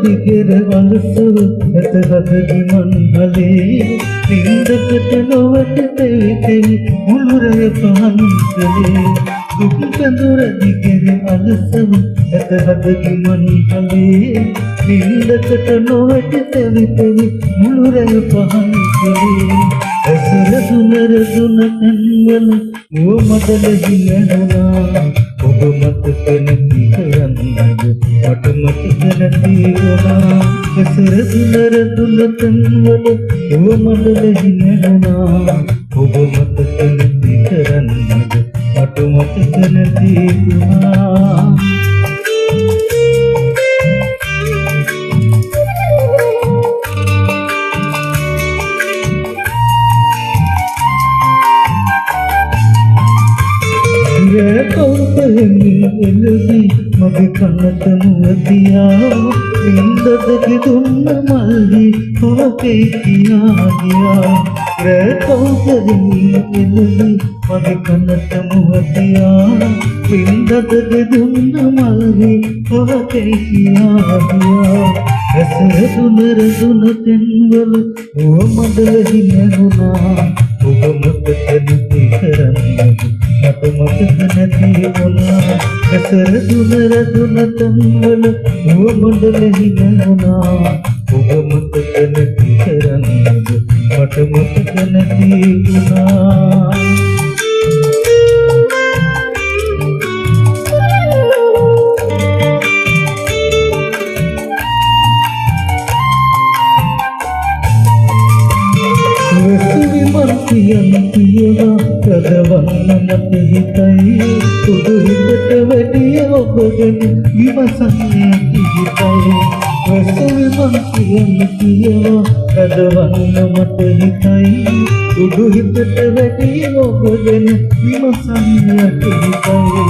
දිගර අලසව ඇත හදගි මන්හලේ නින්දකට නොවට තෙවි තෙවි මුළුරය පහන් කළේ දුක් කඳුර දිගර අලසව ඇත හදගි මන්හලේ නින්දකට නොවට තෙවි තෙවි මුළුරය පහන් කළේ ඇසර දුනර දුන තන්වල මුව මඩල හිලනවා ඔබ මතක නැති කරන්නද මට මතක නැති වුණා ඇසර දුනර දුන තන්වල මුව මඩල හිලනවා ඔබ මතක නැති කරන්නද මට මතක නැති වුණා කෞතලමින් එළවි මගේ කනට මුවතියා නින්දදක දුන්න මල්හි ඔබේ කියා ගියා කෞතලමින් එළවි මගේ කනට මුවතියා නින්දදක දුන්න මල්හි ඔබේ කියා ගියා ඇසර දුනර දුන තෙන්වල මුව මඩල හිනැහුණා ඔබ මතක නැති කරන්නද මට මතක නැති වුණා ඇසර දුනර දුන තන්වල මුව මඩල හිනැහුණා ඔබ මතක නැති කරන්නද මට මතක නැති වුණා කියන්න කියලා කදවන්න මට හිතයි උඩු හිතට වැඩිය ඔබ ගැන විමසන්නේ හිතයි වැසවිමන් කියන්න කියලා කදවන්න මට හිතයි උඩු හිතට වැඩිය ඔබ ගැන විමසන්නේ හිතයි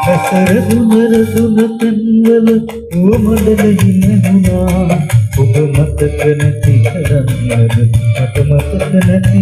ඇසර දුනර දුන තන්වල මුව මඩල හිනැහුණා ඔබ මතක නැති කරන්නද මට මතක නැති